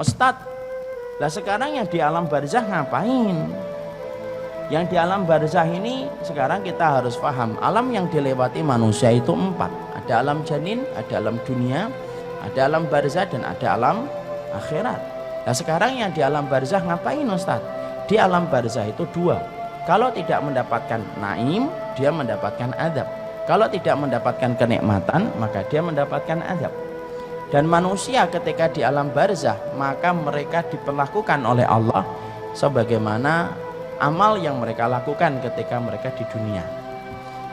Ustadz, lah sekarang yang di alam barzah ngapain? Yang di alam barzah ini sekarang kita harus paham, alam yang dilewati manusia itu 4. Ada alam janin, ada alam dunia, ada alam barzah, dan ada alam akhirat. Nah sekarang yang di alam barzah ngapain Ustadz? Di alam barzah itu 2. Kalau tidak mendapatkan naim, dia mendapatkan adab. Kalau tidak mendapatkan kenikmatan, maka dia mendapatkan adab. Dan manusia ketika di alam barzah, maka mereka diperlakukan oleh Allah sebagaimana amal yang mereka lakukan ketika mereka di dunia.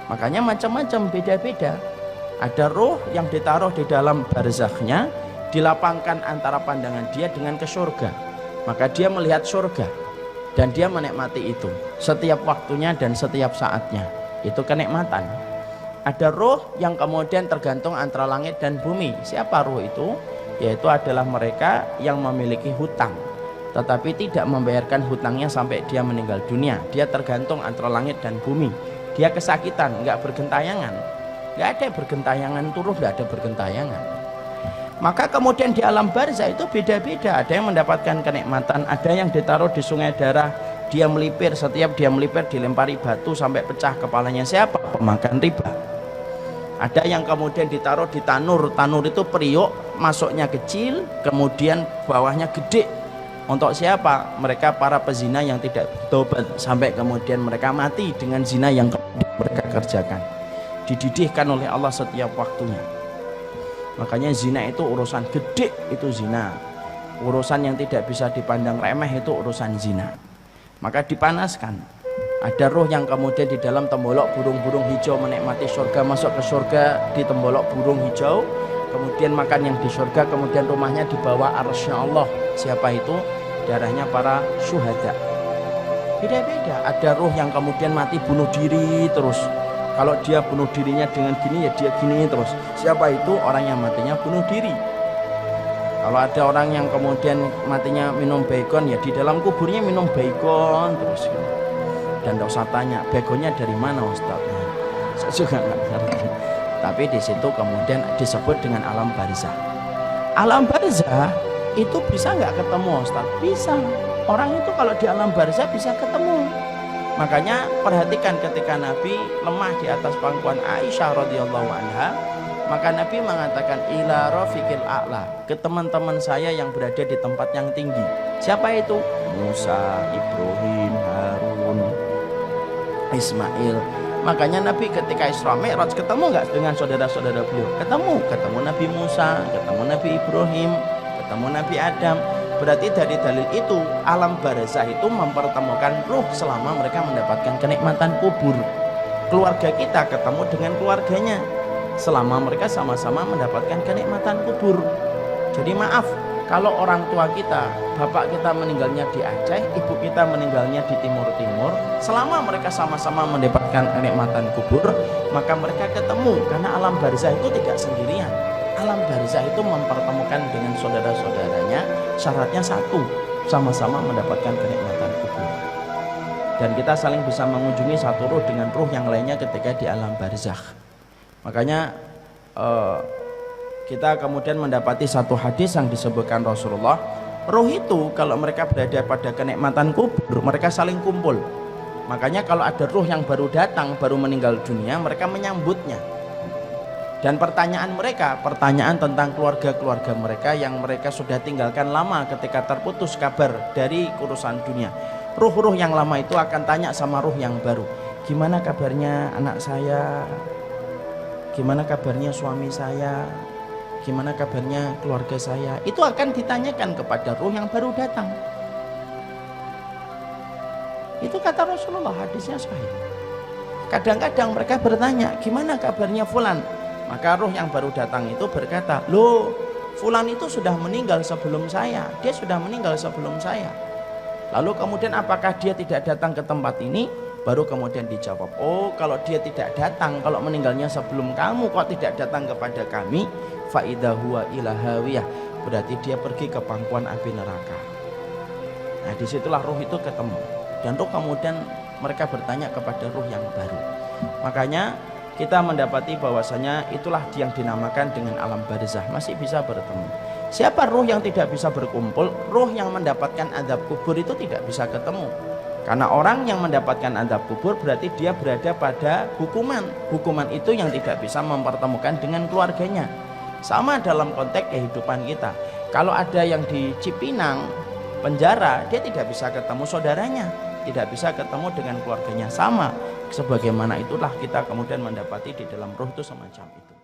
Makanya macam-macam, beda-beda. Ada roh yang ditaruh di dalam barzakhnya, dilapangkan antara pandangan dia dengan ke surga. Maka dia melihat surga dan dia menikmati itu setiap waktunya dan setiap saatnya. Itu kenikmatan. Ada roh yang kemudian tergantung antara langit dan bumi. Siapa roh itu? Yaitu adalah mereka yang memiliki hutang, tetapi tidak membayarkan hutangnya sampai dia meninggal dunia. Dia tergantung antara langit dan bumi. Dia kesakitan, nggak bergentayangan. Nggak ada bergentayangan, turun nggak ada bergentayangan. Maka kemudian di alam barzah itu beda-beda. Ada yang mendapatkan kenikmatan, ada yang ditaruh di sungai darah. Dia melipir, setiap dia melipir dilempari batu sampai pecah kepalanya. Siapa? Pemakan riba. Ada yang kemudian ditaruh di tanur. Tanur itu periuk, masuknya kecil, kemudian bawahnya gede. Untuk siapa? Mereka para pezina yang tidak bertobat sampai kemudian mereka mati dengan zina yang mereka kerjakan. Dididihkan oleh Allah setiap waktunya. Makanya zina itu urusan gede, itu zina. Urusan yang tidak bisa dipandang remeh itu urusan zina. Maka dipanaskan. Ada roh yang kemudian di dalam tembolok burung-burung hijau menikmati surga, masuk ke surga di tembolok burung hijau, kemudian makan yang di surga, kemudian rumahnya di bawah arsy Allah. Siapa itu? Darahnya para syuhada. Beda-beda. Ada roh yang kemudian mati bunuh diri terus. Kalau dia bunuh dirinya dengan gini, ya dia gini terus. Siapa itu? Orang yang matinya bunuh diri. Kalau ada orang yang kemudian matinya minum baygon, ya di dalam kuburnya minum baygon terus. Dan tidak usah tanya, begonya dari mana Ustaz? Saya juga nggak ngerti. Tapi di situ kemudian disebut dengan alam barzah. Alam barzah itu bisa nggak ketemu Ustaz? Bisa. Orang itu kalau di alam barzah bisa ketemu. Makanya perhatikan ketika Nabi lemah di atas pangkuan Aisyah radhiyallahu anha, maka Nabi mengatakan ila rafiqil a'la, ke teman-teman saya yang berada di tempat yang tinggi. Siapa itu? Musa, Ibrahim, Harun, Ismail. Makanya Nabi ketika Isra Mi'raj ketemu nggak dengan saudara-saudara beliau? Ketemu Nabi Musa, ketemu Nabi Ibrahim, ketemu Nabi Adam. Berarti dari dalil itu alam barzah itu mempertemukan ruh selama mereka mendapatkan kenikmatan kubur. Keluarga kita ketemu dengan keluarganya selama mereka sama-sama mendapatkan kenikmatan kubur. Jadi maaf, kalau orang tua kita, bapak kita meninggalnya di Aceh, ibu kita meninggalnya di timur-timur, selama mereka sama-sama mendapatkan kenikmatan kubur, maka mereka ketemu. Karena alam barzah itu tidak sendirian. Alam barzah itu mempertemukan dengan saudara-saudaranya, syaratnya satu, sama-sama mendapatkan kenikmatan kubur. Dan kita saling bisa mengunjungi satu ruh dengan ruh yang lainnya ketika di alam barzakh. Makanya kita kemudian mendapati satu hadis yang disebutkan Rasulullah, ruh itu kalau mereka berada pada kenikmatan kubur, mereka saling kumpul. Makanya kalau ada ruh yang baru datang, baru meninggal dunia, mereka menyambutnya. Dan pertanyaan mereka, pertanyaan tentang keluarga-keluarga mereka yang mereka sudah tinggalkan lama ketika terputus kabar dari urusan dunia. Ruh-ruh yang lama itu akan tanya sama ruh yang baru, gimana kabarnya anak saya, gimana kabarnya suami saya, gimana kabarnya keluarga saya. Itu akan ditanyakan kepada ruh yang baru datang. Itu kata Rasulullah, hadisnya sahih. Kadang-kadang mereka bertanya, gimana kabarnya fulan? Maka ruh yang baru datang itu berkata, loh, fulan itu sudah meninggal sebelum saya, dia sudah meninggal sebelum saya. Lalu kemudian apakah dia tidak datang ke tempat ini? Baru kemudian dijawab, oh kalau dia tidak datang, kalau meninggalnya sebelum kamu kok tidak datang kepada kami, faidah huwa ilahawiyah, berarti dia pergi ke pangkuan api neraka. Nah disitulah ruh itu ketemu. Dan ruh kemudian mereka bertanya kepada ruh yang baru. Makanya kita mendapati bahwasanya itulah yang dinamakan dengan alam barzah, masih bisa bertemu. Siapa ruh yang tidak bisa berkumpul? Ruh yang mendapatkan azab kubur itu tidak bisa ketemu. Karena orang yang mendapatkan azab kubur berarti dia berada pada hukuman. Hukuman itu yang tidak bisa mempertemukan dengan keluarganya. Sama dalam konteks kehidupan kita. Kalau ada yang di Cipinang penjara, dia tidak bisa ketemu saudaranya, tidak bisa ketemu dengan keluarganya. Sama sebagaimana itulah kita kemudian mendapati di dalam ruh itu semacam itu.